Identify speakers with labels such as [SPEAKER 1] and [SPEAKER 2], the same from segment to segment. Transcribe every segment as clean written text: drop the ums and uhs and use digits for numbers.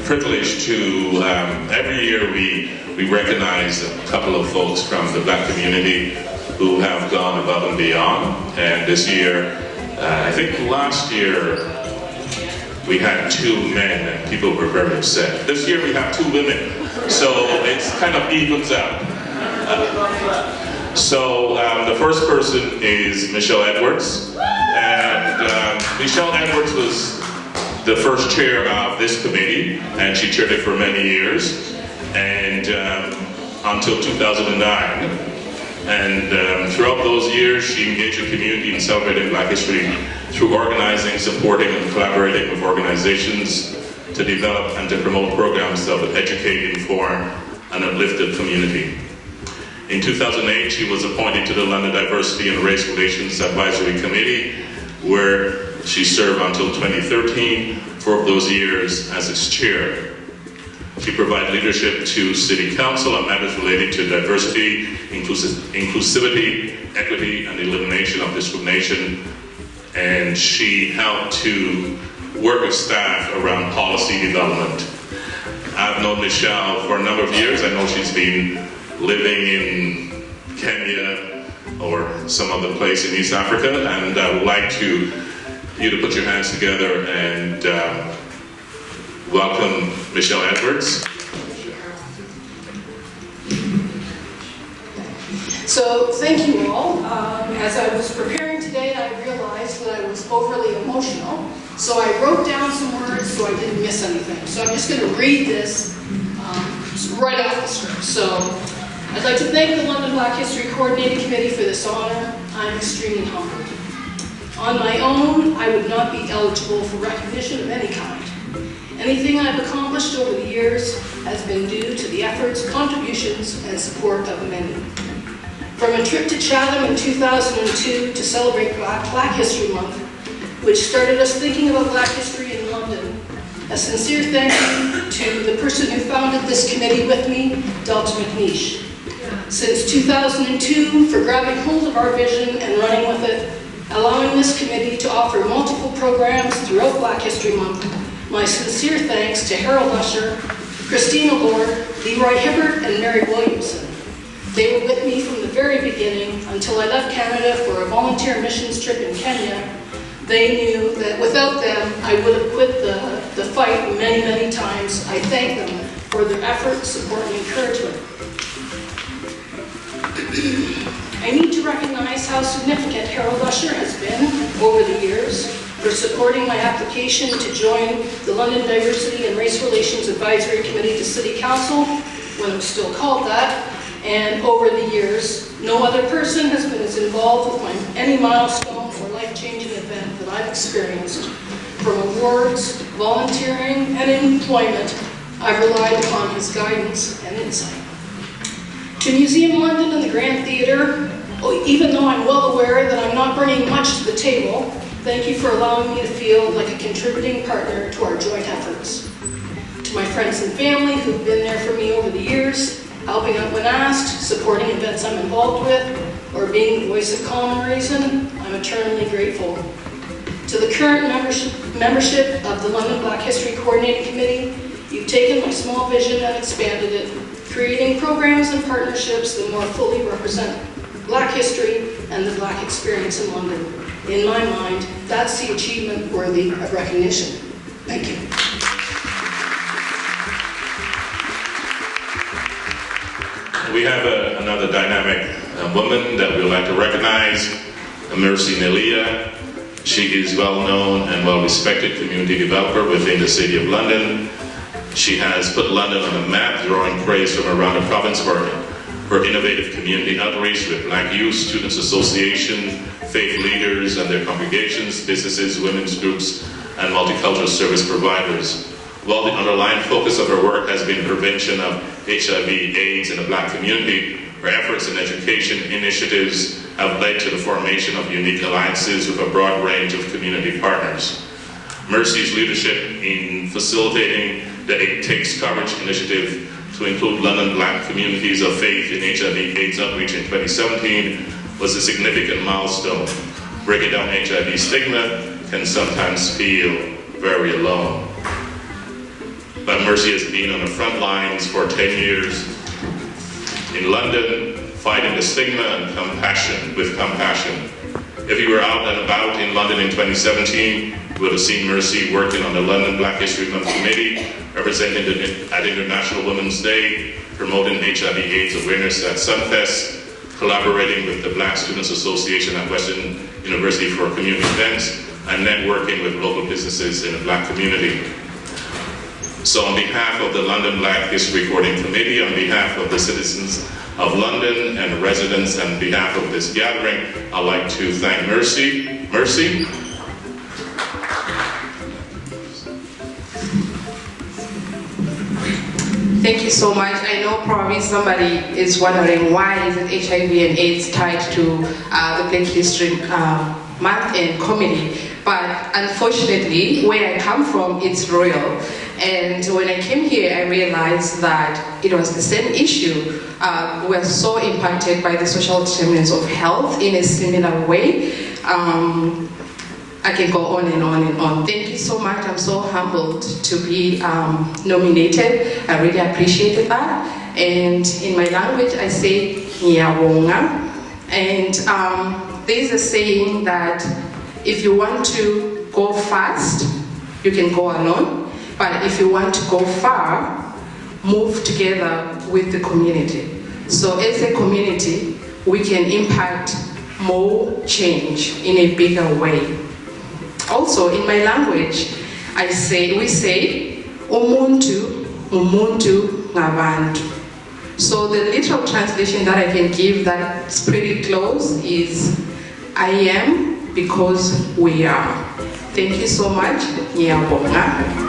[SPEAKER 1] privilege to, every year we recognize a couple of folks from the Black community who have gone above and beyond. And this year, I think last year, we had 2 men and people were very upset. This year we have 2 women, so it's kind of evens out. So the first person is Michelle Edwards, and Michelle Edwards was the first chair of this committee, and she chaired it for many years, and until 2009. And throughout those years, she engaged the community in celebrating Black history through organizing, supporting, and collaborating with organizations to develop and to promote programs that would educate, inform, and uplift the community. In 2008, she was appointed to the London Diversity and Race Relations Advisory Committee, where she served until 2013, 4 of those years as its chair. She provided leadership to City Council on matters related to diversity, inclusivity, equity, and elimination of discrimination. And she helped to work with staff around policy development. I've known Michelle for a number of years. I know she's been living in Kenya or some other place in East Africa, and I would like you to put your hands together and welcome Michelle Edwards.
[SPEAKER 2] So thank you all. As I was preparing today, I realized that I was overly emotional, so I wrote down some words so I didn't miss anything. So I'm just going to read this right off the script. So I'd like to thank the London Black History Coordinating Committee for this honor. I'm extremely humbled. On my own, I would not be eligible for recognition of any kind. Anything I've accomplished over the years has been due to the efforts, contributions, and support of many. From a trip to Chatham in 2002 to celebrate Black History Month, which started us thinking about Black history in London, a sincere thank you to the person who founded this committee with me, Delta McNeish. Since 2002, for grabbing hold of our vision and running with it, allowing this committee to offer multiple programs throughout Black History Month. My sincere thanks to Harold Usher, Christina Lord, Leroy Hibbert, and Mary Williamson. They were with me from the very beginning until I left Canada for a volunteer missions trip in Kenya. They knew that without them, I would have quit the fight many, many times. I thank them for their effort, support, and encouragement. I need to recognize how significant Harold Usher has been over the years for supporting my application to join the London Diversity and Race Relations Advisory Committee to City Council, when it was still called that, and over the years, no other person has been as involved with any milestone or life-changing event that I've experienced. From awards, volunteering, and employment, I've relied upon his guidance and insight. To Museum London and the Grand Theatre, even though I'm well aware that I'm not bringing much to the table, thank you for allowing me to feel like a contributing partner to our joint efforts. To my friends and family who've been there for me over the years, helping out when asked, supporting events I'm involved with, or being the voice of common reason, I'm eternally grateful. To the current membership of the London Black History Coordinating Committee, you've taken my small vision and expanded it, creating programs and partnerships that more fully represent Black history and the Black experience in London. In my mind, that's the achievement worthy of recognition. Thank you.
[SPEAKER 1] We have another dynamic woman that we would like to recognize, Mercy Nelia. She is well-known and well-respected community developer within the City of London. She has put London on the map, drawing praise from around the province for her innovative community outreach with Black Youth, Students Association, faith leaders and their congregations, businesses, women's groups, and multicultural service providers. While the underlying focus of her work has been prevention of HIV/AIDS in the Black community, her efforts in education initiatives have led to the formation of unique alliances with a broad range of community partners. Mercy's leadership in facilitating the It Takes Courage initiative to include London Black communities of faith in HIV/AIDS outreach in 2017 was a significant milestone. Breaking down HIV stigma can sometimes feel very alone. but Mercy has been on the front lines for 10 years in London, fighting the stigma and with compassion. If you were out and about in London in 2017, you would have seen Mercy working on the London Black History Month Committee, representing at International Women's Day, promoting HIV/AIDS awareness at Sunfest, collaborating with the Black Students Association at Western University for community events, and networking with local businesses in the Black community. So on behalf of the London Black History Recording Committee, on behalf of the citizens of London and residents, and on behalf of this gathering, I'd like to thank Mercy. Mercy?
[SPEAKER 3] Thank you so much. I know probably somebody is wondering why isn't HIV and AIDS tied to the Black History Month and comedy, but unfortunately, where I come from, it's real. And when I came here, I realized that it was the same issue. We're so impacted by the social determinants of health in a similar way. I can go on and on and on. Thank you so much. I'm so humbled to be nominated. I really appreciated that. And in my language, I say ngiyabonga. And there's a saying that if you want to go fast, you can go alone. But if you want to go far, move together with the community. So as a community, we can impact more change in a bigger way. Also, in my language, we say, umuntu ngabantu. So the literal translation that I can give that's pretty close is, I am because we are. Thank you so much. Ngiyabonga.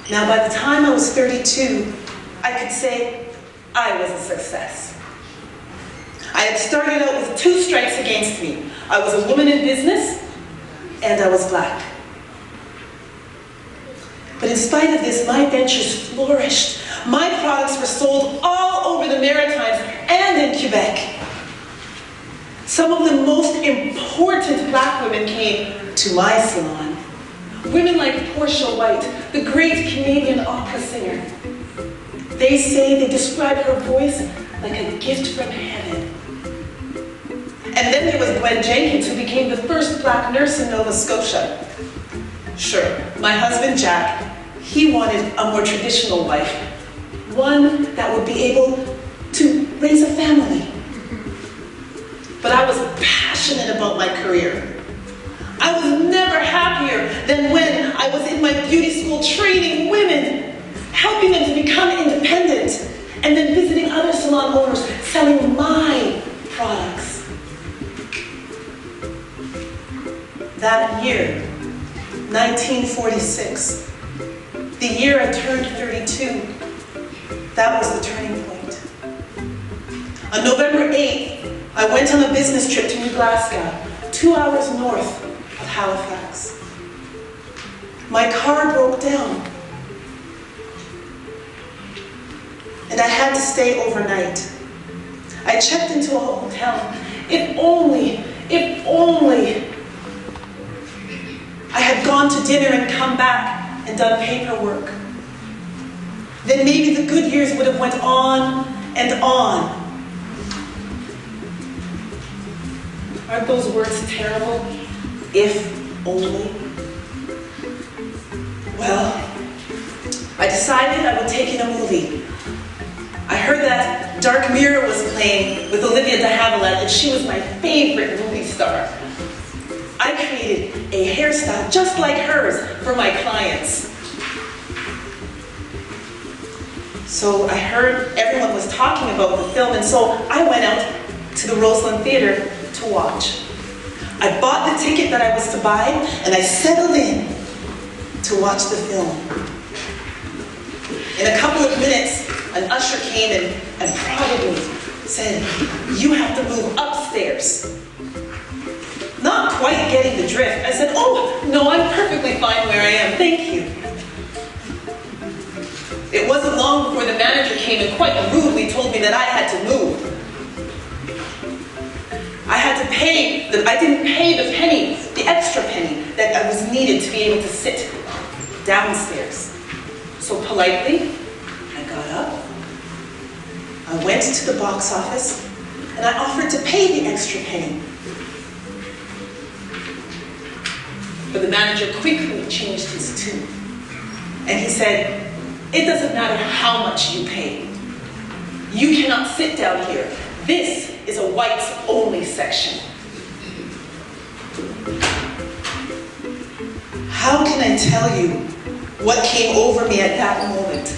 [SPEAKER 4] Now, by the time I was 32, I could say I was a success. I had started out with 2 strikes against me. I was a woman in business, and I was Black. But in spite of this, my ventures flourished. My products were sold all over the Maritimes and in Quebec. Some of the most important Black women came to my salon. Women like Portia White, the great Canadian opera singer. They say they describe her voice like a gift from heaven. And then there was Gwen Jenkins, who became the first Black nurse in Nova Scotia. Sure, my husband Jack, he wanted a more traditional wife, one that would be able to raise a family. But I was passionate about my career. I was never happier than when I was in my beauty school training women, helping them to become independent, and then visiting other salon owners, selling my products. That year, 1946, the year I turned 32, that was the turning point. On November 8th, I went on a business trip to New Glasgow, 2 hours north of Halifax. My car broke down, and I had to stay overnight. I checked into a hotel. If only I had gone to dinner and come back and done paperwork. Then maybe the good years would have went on and on. Aren't those words terrible? If only. Well, I decided I would take in a movie. I heard that Dark Mirror was playing with Olivia de Havilland, and she was my favorite movie star. I created a hairstyle just like hers for my clients. So I heard everyone was talking about the film, and so I went out to the Roseland Theatre to watch. I bought the ticket that I was to buy, and I settled in to watch the film. In a couple of minutes, an usher came and prodded me, said, "You have to move upstairs." Not quite getting the drift, I said, "Oh, no, I'm perfectly fine where I am, thank you." It wasn't long before the manager came and quite rudely told me that I had to move. I didn't pay the penny, the extra penny that I was needed to be able to sit downstairs. So politely, I got up, I went to the box office, and I offered to pay the extra penny. But the manager quickly changed his tune, and he said, "It doesn't matter how much you pay. You cannot sit down here. This is a whites-only section." How can I tell you what came over me at that moment?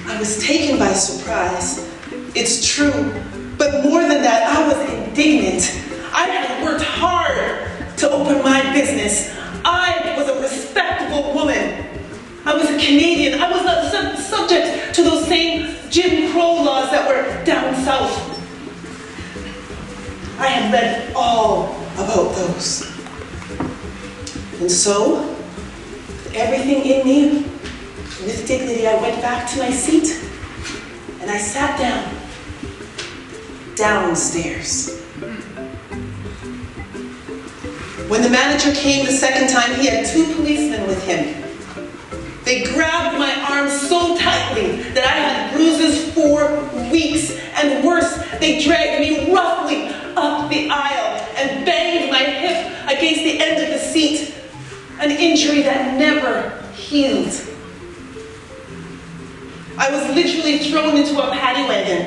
[SPEAKER 4] I was taken by surprise. It's true, but more than that, I was indignant. I had worked hard to open my business. I was a respectable woman. I was a Canadian. I was not subject to those same Jim Crow laws that were down south. I had read all about those. And so, with everything in me, with dignity, I went back to my seat and I sat down, downstairs. When the manager came the second time, he had 2 policemen with him. They grabbed my arm so tightly that I had bruises for weeks, and worse, they dragged me roughly up the aisle and banged my hip against the end of the seat, an injury that never healed. I was literally thrown into a paddy wagon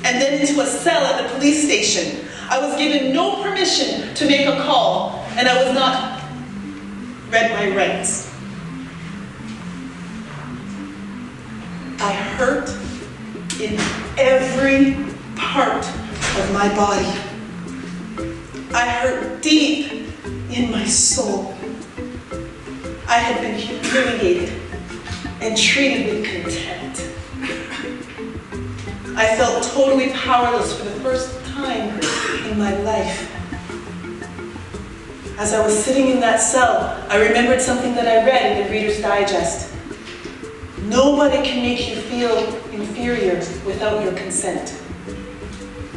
[SPEAKER 4] and then into a cell at the police station. I was given no permission to make a call, and I was not read my rights. I hurt in every part of my body. I hurt deep in my soul. I had been humiliated and treated with contempt. I felt totally powerless for the first time in my life. As I was sitting in that cell, I remembered something that I read in the Reader's Digest. Nobody can make you feel inferior without your consent.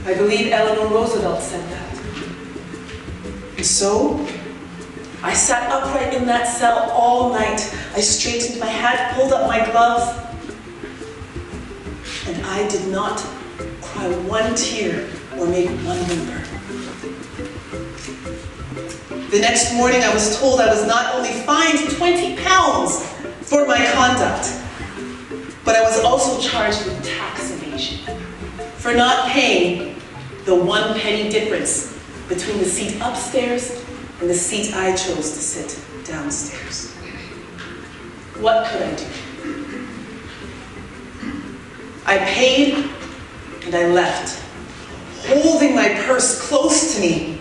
[SPEAKER 4] I believe Eleanor Roosevelt said that. And so, I sat upright in that cell all night. I straightened my hat, pulled up my gloves, and I did not cry one tear or make one whimper. The next morning I was told I was not only fined 20 pounds for my conduct, but I was also charged with tax evasion for not paying the 1 penny difference between the seat upstairs and the seat I chose to sit downstairs. What could I do? I paid and I left, holding my purse close to me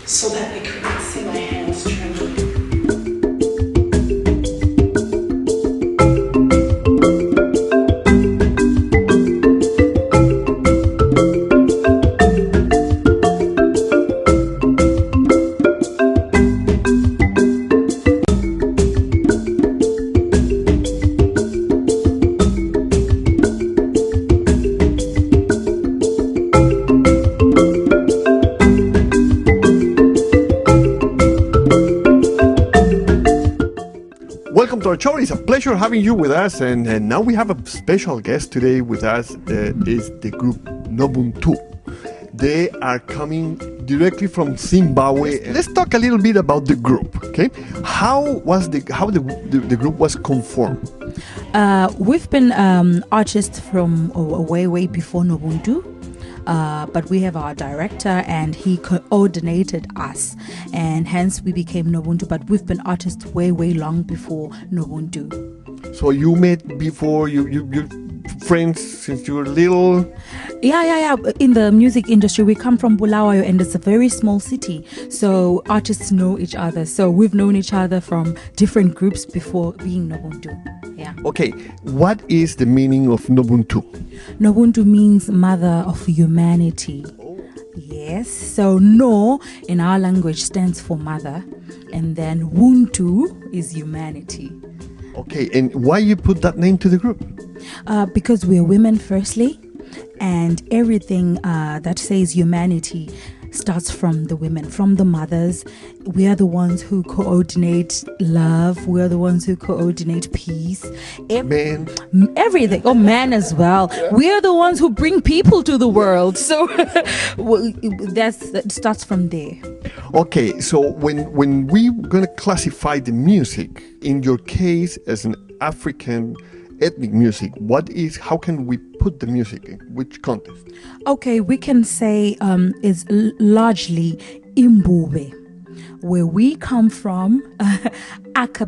[SPEAKER 4] so that I couldn't see my hands trembling.
[SPEAKER 5] Welcome to our show. It's a pleasure having you with us, and now we have a special guest today with us. Is the group Nobuntu. They are coming directly from Zimbabwe. Let's talk a little bit about the group. Okay, how the group was conformed?
[SPEAKER 6] We've been artists from way before Nobuntu. But we have our director, and he coordinated us, and hence we became Nobuntu. But we've been artists way long before Nobuntu.
[SPEAKER 5] So you met before, you friends since you were little?
[SPEAKER 6] Yeah. In the music industry, we come from Bulawayo, and it's a very small city. So artists know each other. So we've known each other from different groups before being Nobuntu. Yeah.
[SPEAKER 5] Okay, what is the meaning of Nobuntu?
[SPEAKER 6] Nobuntu means mother of humanity. Yes. So No in our language stands for mother, and then Wuntu is humanity.
[SPEAKER 5] Okay, and why you put that name to the group?
[SPEAKER 6] Because we're women, firstly, and everything that says humanity starts from the women, from the mothers. We are the ones who coordinate love. We are the ones who coordinate peace.
[SPEAKER 5] Man.
[SPEAKER 6] Everything. Oh, man as well. Yeah. We are the ones who bring people to the world. So that starts from there.
[SPEAKER 5] Okay, so when we're going to classify the music, in your case as an African ethnic music, how can we put the music in which context?
[SPEAKER 6] Okay, we can say is largely Imbube. Where we come from,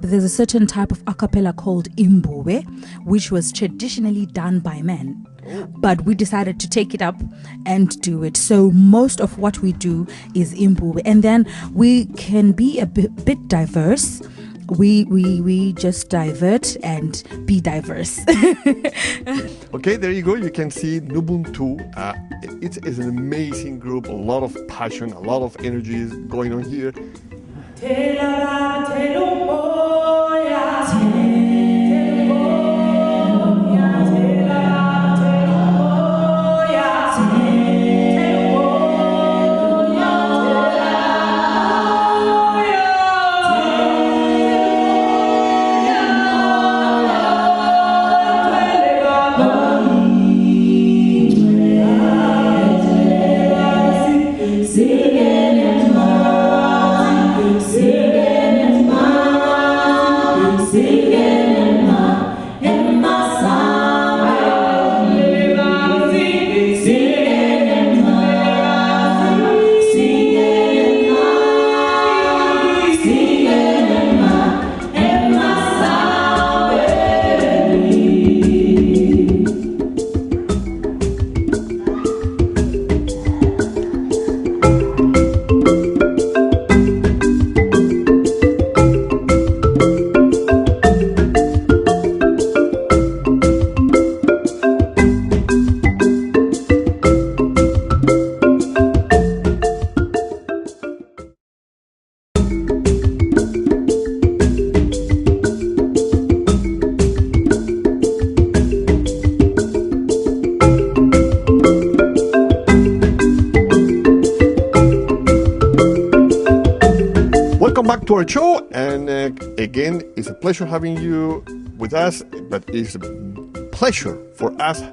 [SPEAKER 6] there's a certain type of a cappella called Imbube, which was traditionally done by men. But we decided to take it up and do it. So most of what we do is Imbube. And then we can be a bit diverse. We just divert and be diverse.
[SPEAKER 5] Okay, there you go. You can see Nubuntu. It's an amazing group. A lot of passion, a lot of energy is going on here. Welcome back to our show, and again, it's a pleasure having you with us, but it's a pleasure for us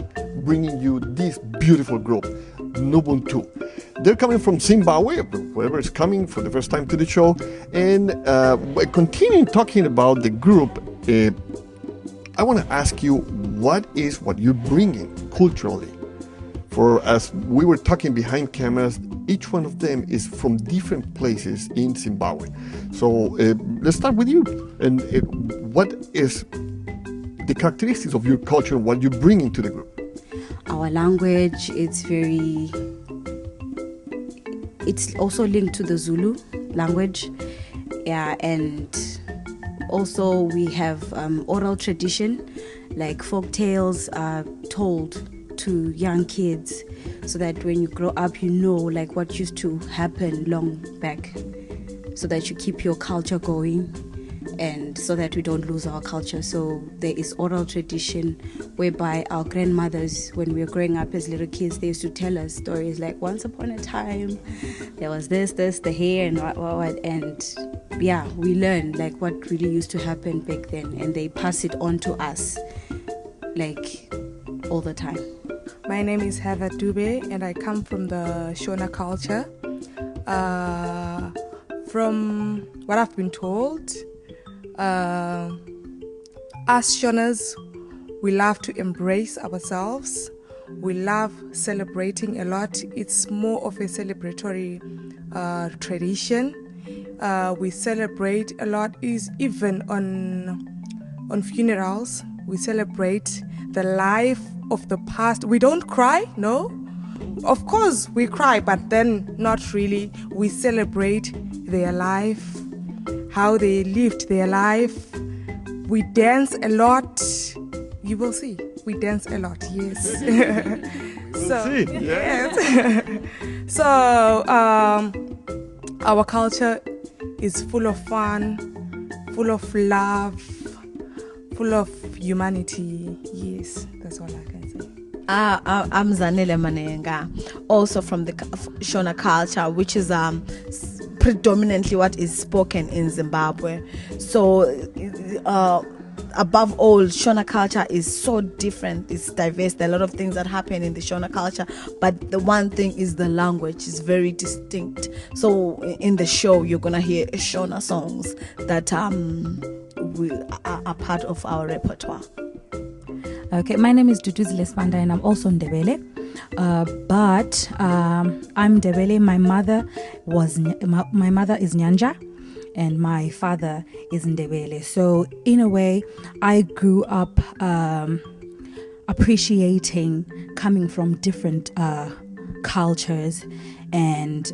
[SPEAKER 5] bringing you this beautiful group, Nubuntu. They're coming from Zimbabwe, whoever is coming for the first time to the show, and we're continuing talking about the group. I want to ask you, what you're bringing culturally? For as we were talking behind cameras, each one of them is from different places in Zimbabwe. So let's start with you. And what is the characteristics of your culture and what you bring into the group?
[SPEAKER 7] Our language, it's also linked to the Zulu language. Yeah, and also we have oral tradition, like folk tales are told to young kids, so that when you grow up, you know like what used to happen long back, so that you keep your culture going and so that we don't lose our culture. So there is oral tradition whereby our grandmothers, when we were growing up as little kids, they used to tell us stories like, once upon a time there was this, the hair, and what, and yeah, we learn like what really used to happen back then, and they pass it on to us like all the time.
[SPEAKER 8] My name is Heather Dube, and I come from the Shona culture. From what I've been told, us Shonas, we love to embrace ourselves. We love celebrating a lot. It's more of a celebratory tradition. We celebrate a lot, is even on funerals. We celebrate the life of the past. We don't cry, no. Of course, we cry, but then not really. We celebrate their life, how they lived their life. We dance a lot. You will see. We dance a lot, yes.
[SPEAKER 5] See, yeah.
[SPEAKER 8] Yes. So, our culture is full of fun, full of love, full of humanity. Yes, that's all I can say.
[SPEAKER 9] I'm Zanele Manenga, also from the Shona culture, which is predominantly what is spoken in Zimbabwe. So, above all, Shona culture is so different, it's diverse. There are a lot of things that happen in the Shona culture, but the one thing is the language is very distinct. So in the show, you're gonna hear Shona songs that are part of our repertoire.
[SPEAKER 6] Okay, my name is Duduzile Spanda and I'm also Ndebele. But I'm Ndebele. My mother is Nyanja and my father is Ndebele. So in a way, I grew up appreciating coming from different cultures and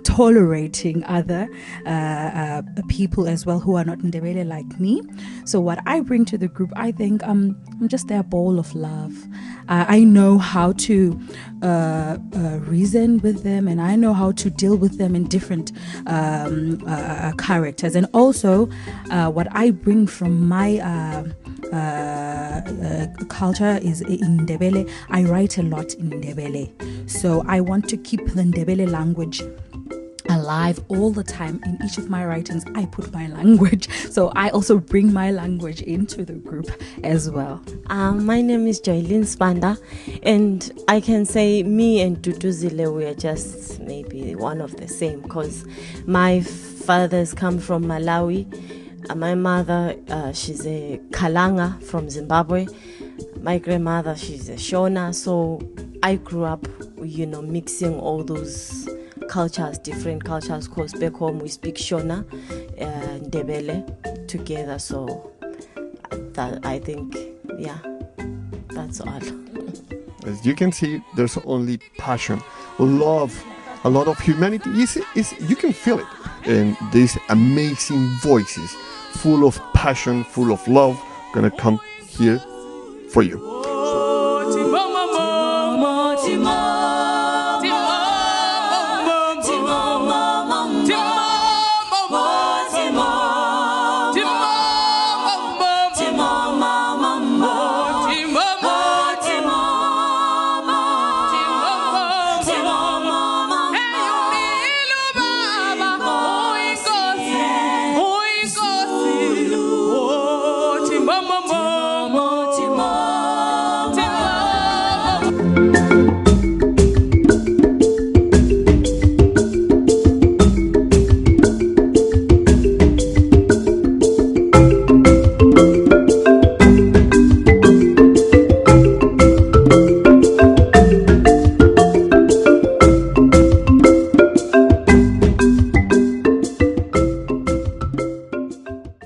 [SPEAKER 6] tolerating other people as well who are not Ndebele like me. So what I bring to the group, I think I'm just their bowl of love. I know how to reason with them, and I know how to deal with them in different characters. And also what I bring from my culture is in Ndebele. I write a lot in Ndebele, so I want to keep the Ndebele language alive all the time. In each of my writings, I put my language, so I also bring my language into the group as well.
[SPEAKER 10] My name is Joylene Spanda, and I can say me and Duduzile, we are just maybe one of the same, because my fathers come from Malawi. My mother, she's a Kalanga from Zimbabwe. My grandmother, she's a Shona. So I grew up, mixing all those cultures, different cultures, because back home we speak Shona and Ndebele together. So that, I think, that's all.
[SPEAKER 5] As you can see, there's only passion, love, a lot of humanity. You can feel it. And these amazing voices, full of passion, full of love, gonna come here for you.